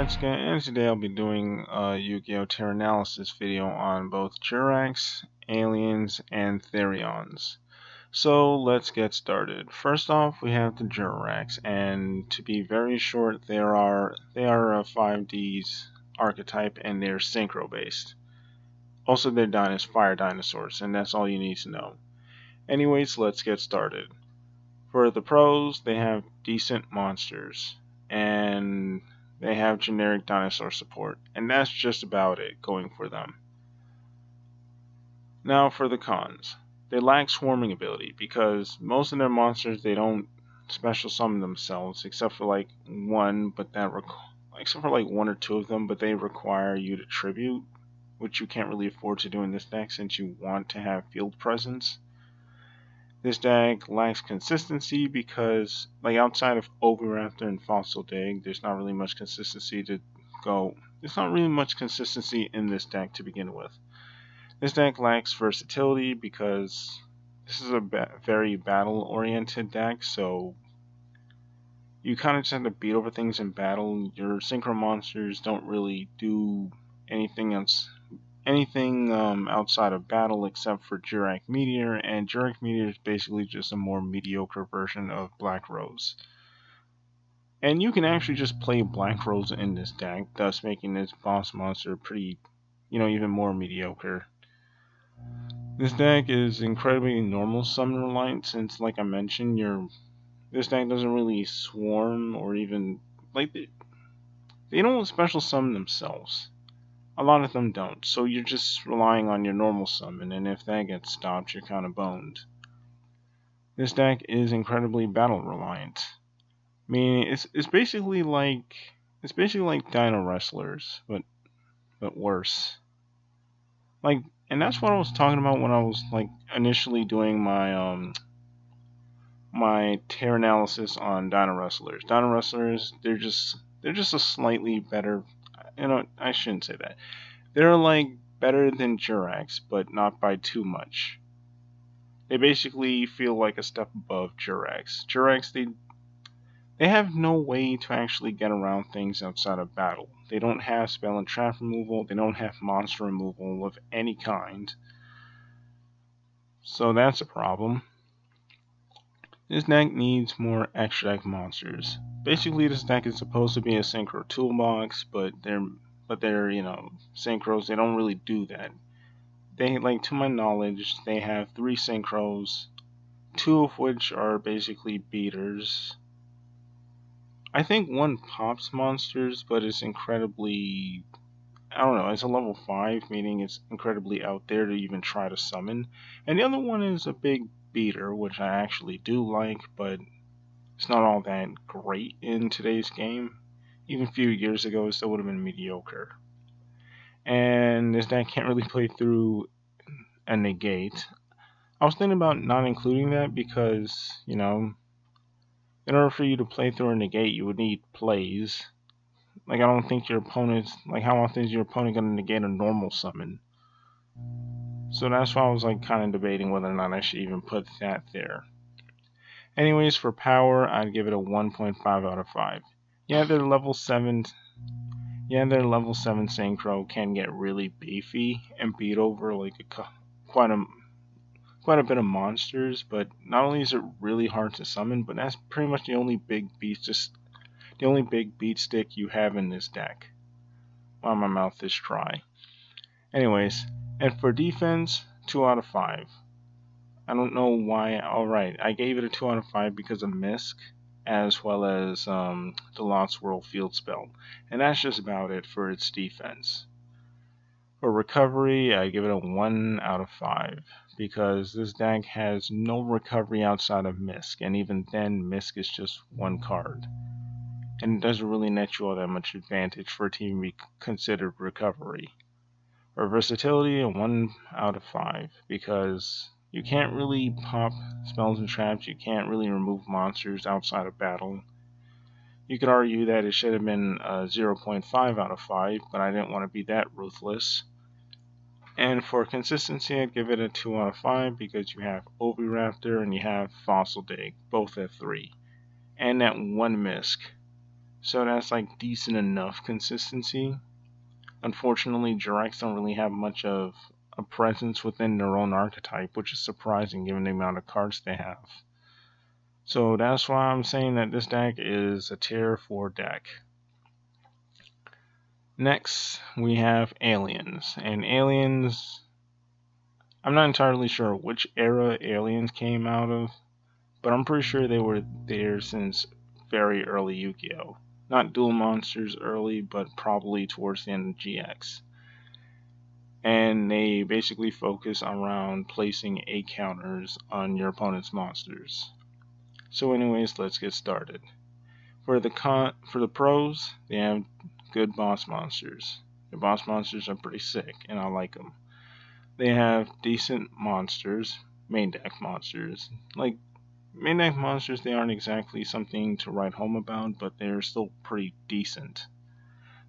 once again, and today I'll be doing a Yu-Gi-Oh! Tier analysis video on both Jurracs, Aliens, and Therions. So let's get started. First off, we have the Jurracs, and to be very short, they are a 5D's archetype, and they're synchro based. Also, they're fire dinosaurs, and that's all you need to know. Anyways, let's get started. For the pros, they have decent monsters, and they have generic dinosaur support, and that's just about it going for them. Now for the cons. They lack swarming ability because most of their monsters they don't special summon themselves except for like one, but except for like one or two of them, but they require you to tribute, which you can't really afford to do in this deck since you want to have field presence. This deck lacks consistency because, like, outside of Oviraptor and Fossil Dig, there's not really much consistency There's not really much consistency in this deck to begin with. This deck lacks versatility because this is a very battle-oriented deck, so you kind of just have to beat over things in battle. Your synchro monsters don't really do anything else outside of battle except for Jurrac Meteor, and Jurrac Meteor is basically just a more mediocre version of Black Rose. And you can actually just play Black Rose in this deck, thus making this boss monster pretty, even more mediocre. This deck is incredibly normal summon reliant since, like I mentioned, this deck doesn't really swarm or even, they don't special summon themselves. A lot of them don't, so you're just relying on your normal summon, and if that gets stopped, you're kind of boned. This deck is incredibly battle reliant. I mean, it's basically like Dino Wrestlers, but worse. And that's what I was talking about when I was initially doing my tier analysis on Dino Wrestlers. Dino Wrestlers, they're just a slightly better. I shouldn't say that. They're better than Jurracs, but not by too much. They basically feel like a step above Jurracs. Jurracs, they have no way to actually get around things outside of battle. They don't have spell and trap removal. They don't have monster removal of any kind. So that's a problem. This deck needs more extra deck monsters. Basically, this deck is supposed to be a synchro toolbox, but they're synchros. They don't really do that. To my knowledge, they have 3 synchros, 2 of which are basically beaters. I think one pops monsters, but it's incredibly, it's a level 5, meaning it's incredibly out there to even try to summon. And the other one is a big beater, which I actually do like, but it's not all that great in today's game. Even a few years ago, it still would have been mediocre. And this deck can't really play through a negate. I was thinking about not including that because, in order for you to play through a negate, you would need plays. I don't think your opponent's, how often is your opponent going to negate a normal summon? So that's why I was kind of debating whether or not I should even put that there. Anyways, for power, I'd give it a 1.5 out of 5. Yeah, their level 7 synchro can get really beefy and beat over quite a bit of monsters, but not only is it really hard to summon, but that's pretty much the only big beat stick you have in this deck. Wow, my mouth is dry. Anyways, and for defense, 2 out of 5. I don't know why. Alright, I gave it a 2 out of 5 because of Misk, as well as the Lost World Field Spell. And that's just about it for its defense. For recovery, I give it a 1 out of 5 because this deck has no recovery outside of Misk, and even then, Misk is just one card. And it doesn't really net you all that much advantage for it to even be considered recovery. For versatility, a 1 out of 5 because you can't really pop spells and traps, you can't really remove monsters outside of battle. You could argue that it should have been a 0.5 out of 5, but I didn't want to be that ruthless. And for consistency, I'd give it a 2 out of 5 because you have Oviraptor and you have Fossil Dig, both at 3. And that one Misk. So that's like decent enough consistency. Unfortunately, Jurracs don't really have much of a presence within their own archetype, which is surprising given the amount of cards they have. So that's why I'm saying that this deck is a tier 4 deck. Next, we have Aliens. And Aliens, I'm not entirely sure which era Aliens came out of, but I'm pretty sure they were there since very early Yu-Gi-Oh! Not dual monsters early, but probably towards the end of GX. And they basically focus around placing A counters on your opponent's monsters. So anyways, let's get started. For the pros, they have good boss monsters. The boss monsters are pretty sick, and I like them. They have decent monsters, main deck monsters. Like, main deck monsters, they aren't exactly something to write home about, but they're still pretty decent.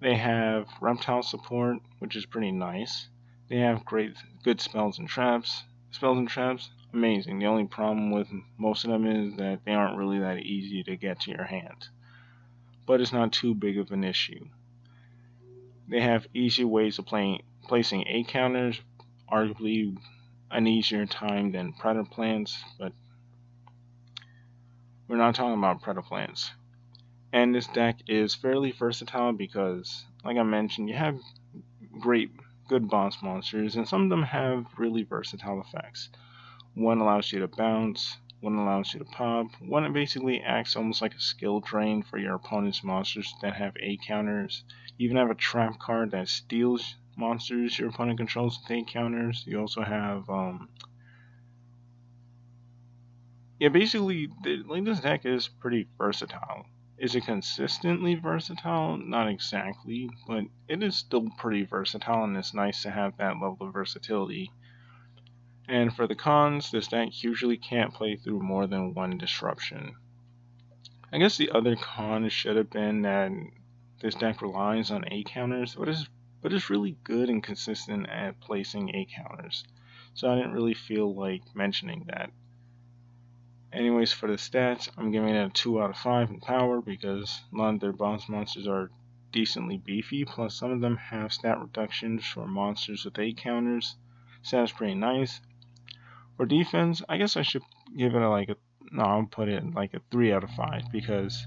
They have reptile support, which is pretty nice. They have good spells and traps. Spells and traps, amazing. The only problem with most of them is that they aren't really that easy to get to your hand. But it's not too big of an issue. They have easy ways of placing A counters, arguably an easier time than Predator plants, but we're not talking about Predator plants. And this deck is fairly versatile because, like I mentioned, you have great, good boss monsters, and some of them have really versatile effects. One allows you to bounce, one allows you to pop, one basically acts almost like a skill drain for your opponent's monsters that have A counters. You even have a trap card that steals monsters your opponent controls with A counters. You also have, basically, this deck is pretty versatile. Is it consistently versatile? Not exactly, but it is still pretty versatile, and it's nice to have that level of versatility. And for the cons, this deck usually can't play through more than one disruption. I guess the other con should have been that this deck relies on A counters, but is really good and consistent at placing A counters. So I didn't really feel like mentioning that. Anyways, for the stats, I'm giving it a 2 out of 5 in power because a lot of their boss monsters are decently beefy, plus some of them have stat reductions for monsters with A counters. So that's pretty nice. For defense, I guess I should give it I'll put it like a 3 out of 5 because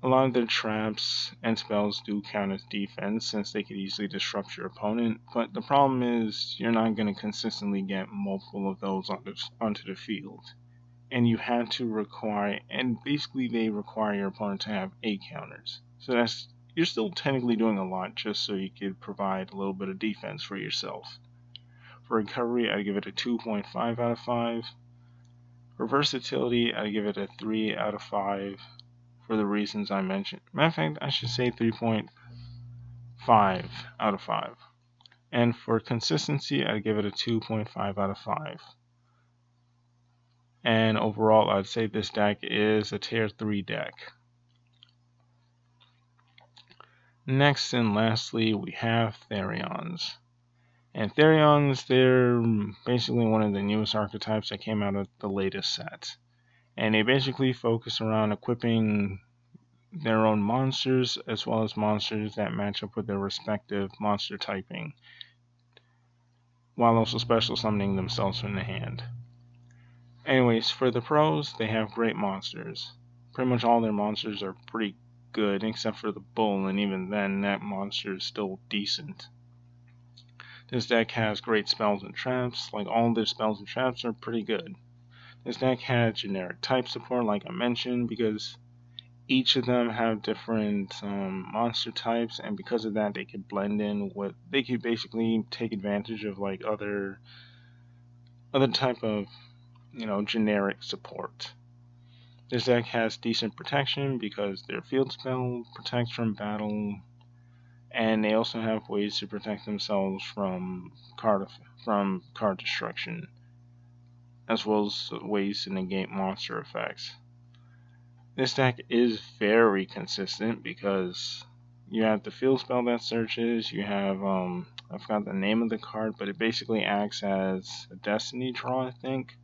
a lot of their traps and spells do count as defense since they could easily disrupt your opponent, but the problem is you're not going to consistently get multiple of those onto the field. And you have to require, and basically they require your opponent to have A counters. So you're still technically doing a lot just so you could provide a little bit of defense for yourself. For recovery, I'd give it a 2.5 out of 5. For versatility, I'd give it a 3 out of 5 for the reasons I mentioned. Matter of fact, I should say 3.5 out of 5. And for consistency, I'd give it a 2.5 out of 5. And overall, I'd say this deck is a tier 3 deck. Next and lastly, we have Therions. And Therions, they're basically one of the newest archetypes that came out of the latest set. And they basically focus around equipping their own monsters as well as monsters that match up with their respective monster typing, while also special summoning themselves from the hand. Anyways, for the pros, they have great monsters. Pretty much all their monsters are pretty good, except for the bull, and even then, that monster is still decent. This deck has great spells and traps, like all of their spells and traps are pretty good. This deck has generic type support, like I mentioned, because each of them have different monster types, and because of that, they could blend in with. They could basically take advantage of like other type of generic support. This deck has decent protection because their field spell protects from battle, and they also have ways to protect themselves from card destruction, as well as ways to negate monster effects. This deck is very consistent because you have the field spell that searches, you have, I forgot the name of the card, but it basically acts as a destiny draw, I think.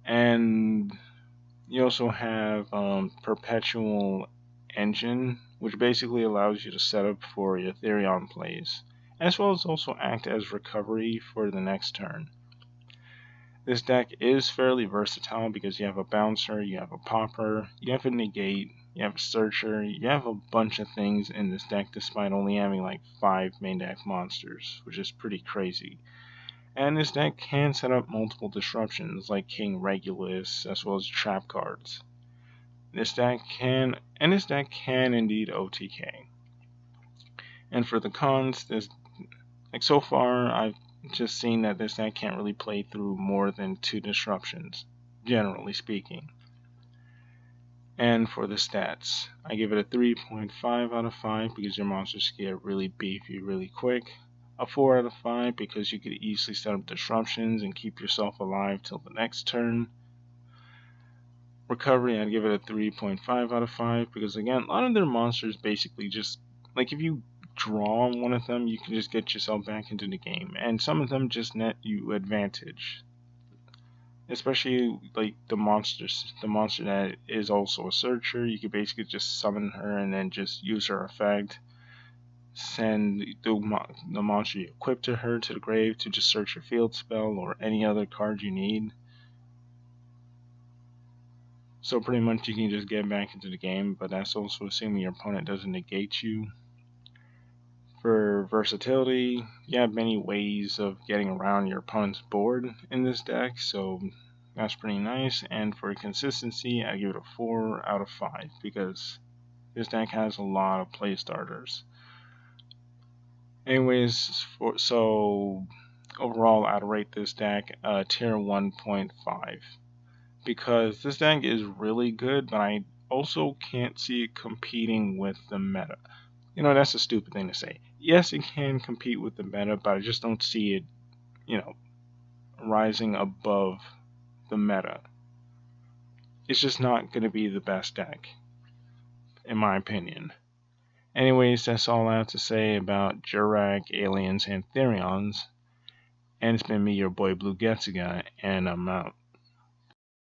And you also have perpetual engine, which basically allows you to set up for your Therion plays, as well as also act as recovery for the next turn. This deck is fairly versatile because you have a bouncer, you have a popper, you have a negate, you have a searcher, you have a bunch of things in this deck despite only having like 5 main deck monsters, which is pretty crazy. And this deck can set up multiple disruptions like King Regulus as well as trap cards. This deck can indeed OTK. And for the cons, so far I've just seen that this deck can't really play through more than 2 disruptions, generally speaking. And for the stats, I give it a 3.5 out of 5 because your monsters get really beefy really quick. A 4 out of 5 because you could easily set up disruptions and keep yourself alive till the next turn. Recovery, I'd give it a 3.5 out of 5 because again, a lot of their monsters basically just, like if you draw one of them, you can just get yourself back into the game, and some of them just net you advantage. Especially like the monster that is also a searcher, you could basically just summon her and then just use her effect. Send the monster you equip to her to the grave to just search your field spell or any other card you need. So pretty much you can just get back into the game, but that's also assuming your opponent doesn't negate you. For versatility, you have many ways of getting around your opponent's board in this deck, so that's pretty nice. And for consistency, I give it a 4 out of 5 because this deck has a lot of play starters. Anyways, so overall, I'd rate this deck tier 1.5 because this deck is really good, but I also can't see it competing with the meta. You know, that's a stupid thing to say. Yes, it can compete with the meta, but I just don't see it, rising above the meta. It's just not going to be the best deck, in my opinion. Anyways, that's all I have to say about Jurracs, Aliens, and Therions. And it's been me, your boy Blue Getsuga, and I'm out.